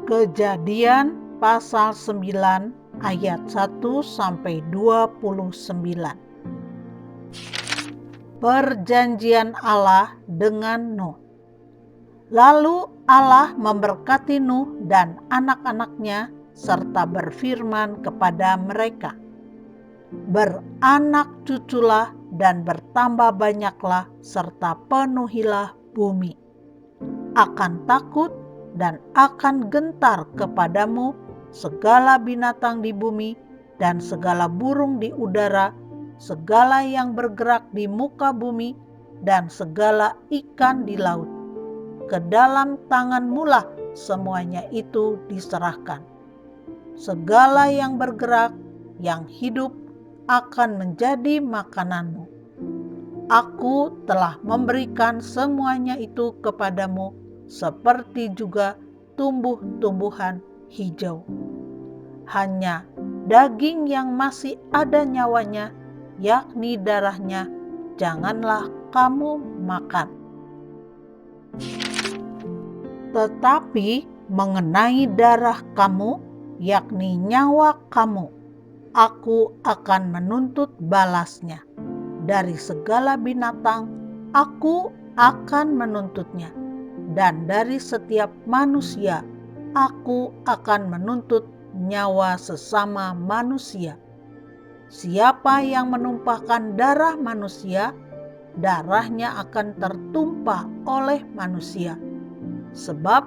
Kejadian pasal 9 ayat 1-29. Perjanjian Allah dengan Nuh. Lalu Allah memberkati Nuh dan anak-anaknya serta berfirman kepada mereka, "Beranak cuculah dan bertambah banyaklah serta penuhilah bumi. Akan takut dan akan gentar kepadamu segala binatang di bumi dan segala burung di udara, segala yang bergerak di muka bumi dan segala ikan di laut. Ke dalam tanganmulah semuanya itu diserahkan. Segala yang bergerak, yang hidup akan menjadi makananmu. Aku telah memberikan semuanya itu kepadamu, seperti juga tumbuh-tumbuhan hijau. Hanya daging yang masih ada nyawanya, yakni darahnya, janganlah kamu makan. Tetapi mengenai darah kamu, yakni nyawa kamu, aku akan menuntut balasnya. Dari segala binatang, aku akan menuntutnya. Dan dari setiap manusia, aku akan menuntut nyawa sesama manusia. Siapa yang menumpahkan darah manusia, darahnya akan tertumpah oleh manusia. Sebab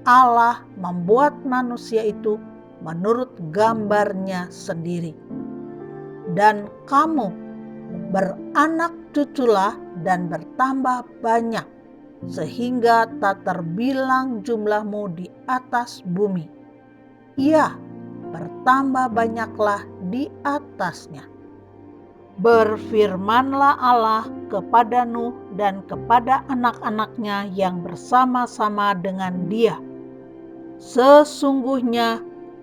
Allah membuat manusia itu menurut gambarnya sendiri. Dan kamu beranak cuculah dan bertambah banyak, sehingga tak terbilang jumlahmu di atas bumi. Ya, bertambah banyaklah di atasnya. Berfirmanlah Allah kepada Nuh dan kepada anak-anaknya yang bersama-sama dengan dia, "Sesungguhnya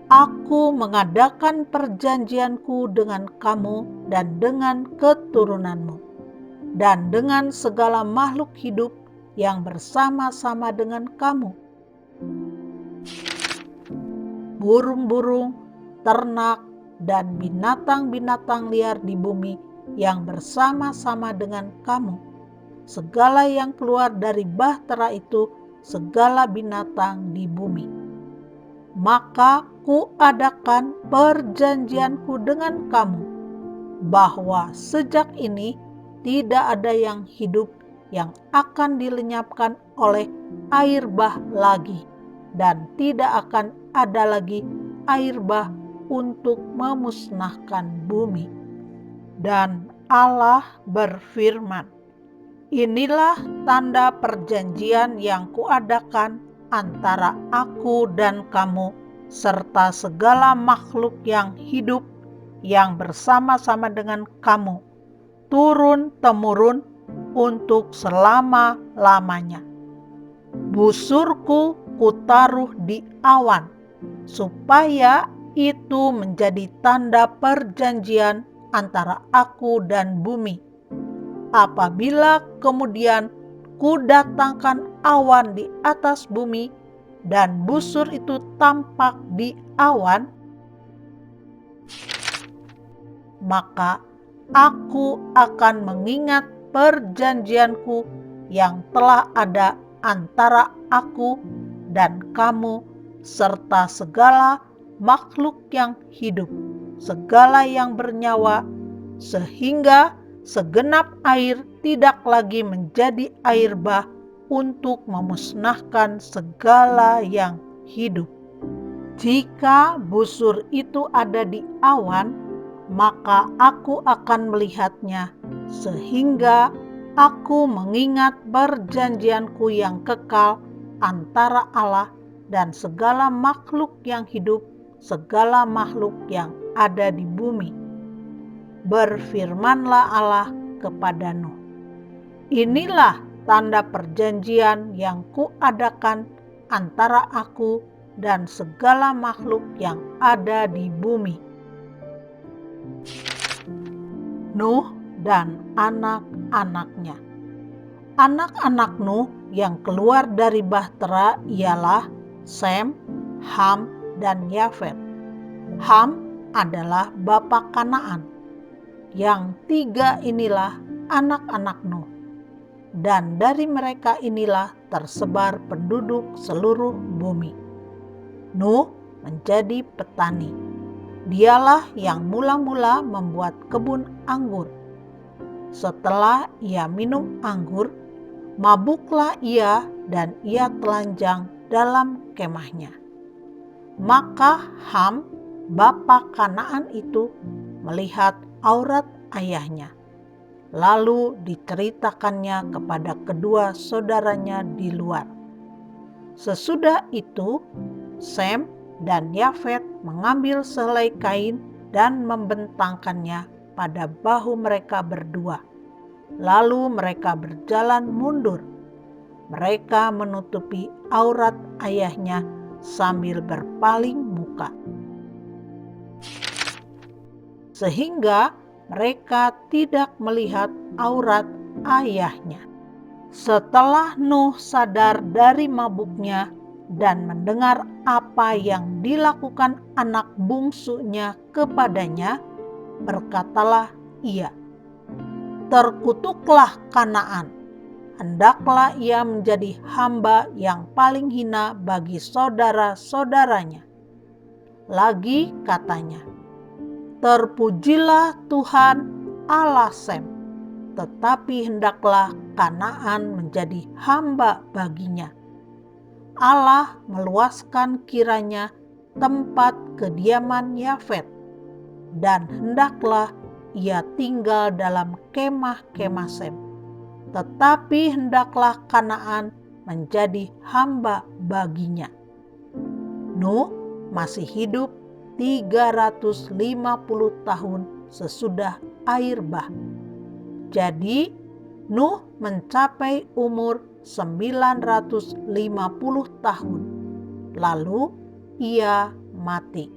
Aku mengadakan perjanjianku dengan kamu dan dengan keturunanmu, dan dengan segala makhluk hidup yang bersama-sama dengan kamu. Burung-burung, ternak, dan binatang-binatang liar di bumi yang bersama-sama dengan kamu. Segala yang keluar dari bahtera itu, segala binatang di bumi. Maka kuadakan perjanjianku dengan kamu, bahwa sejak ini tidak ada yang hidup yang akan dilenyapkan oleh air bah lagi, dan tidak akan ada lagi air bah untuk memusnahkan bumi." Dan Allah berfirman, "Inilah tanda perjanjian yang kuadakan antara aku dan kamu serta segala makhluk yang hidup yang bersama-sama dengan kamu, turun-temurun untuk selama-lamanya. Busurku kutaruh di awan, supaya itu menjadi tanda perjanjian antara aku dan bumi. Apabila kemudian kudatangkan awan di atas bumi, dan busur itu tampak di awan, maka aku akan mengingat perjanjianku yang telah ada antara aku dan kamu serta segala makhluk yang hidup, segala yang bernyawa, sehingga segenap air tidak lagi menjadi air bah untuk memusnahkan segala yang hidup. Jika busur itu ada di awan, maka aku akan melihatnya, sehingga aku mengingat perjanjianku yang kekal antara Allah dan segala makhluk yang hidup, segala makhluk yang ada di bumi." Berfirmanlah Allah kepada Nuh, "Inilah tanda perjanjian yang kuadakan antara aku dan segala makhluk yang ada di bumi." Nuh dan anak-anaknya. Anak-anak Nuh yang keluar dari bahtera ialah Sem, Ham, dan Yafet. Ham adalah bapa Kanaan. Yang tiga inilah anak-anak Nuh. Dan dari mereka inilah tersebar penduduk seluruh bumi. Nuh menjadi petani. Dialah yang mula-mula membuat kebun anggur. Setelah ia minum anggur, mabuklah ia dan ia telanjang dalam kemahnya. Maka Ham, bapa Kanaan itu, melihat aurat ayahnya. Lalu diceritakannya kepada kedua saudaranya di luar. Sesudah itu, Sem dan Yafet mengambil selai kain dan membentangkannya pada bahu mereka berdua. Lalu mereka berjalan mundur. Mereka menutupi aurat ayahnya sambil berpaling muka, sehingga mereka tidak melihat aurat ayahnya. Setelah Nuh sadar dari mabuknya dan mendengar apa yang dilakukan anak bungsunya kepadanya, berkatalah ia, "Terkutuklah Kanaan, hendaklah ia menjadi hamba yang paling hina bagi saudara-saudaranya." Lagi katanya, "Terpujilah Tuhan Allah Sem, tetapi hendaklah Kanaan menjadi hamba baginya. Allah meluaskan kiranya tempat kediaman Yafet, dan hendaklah ia tinggal dalam kemah-kemah Sem, tetapi hendaklah Kanaan menjadi hamba baginya." Nuh masih hidup 350 tahun sesudah air bah. Jadi Nuh mencapai umur 950 tahun, lalu ia mati.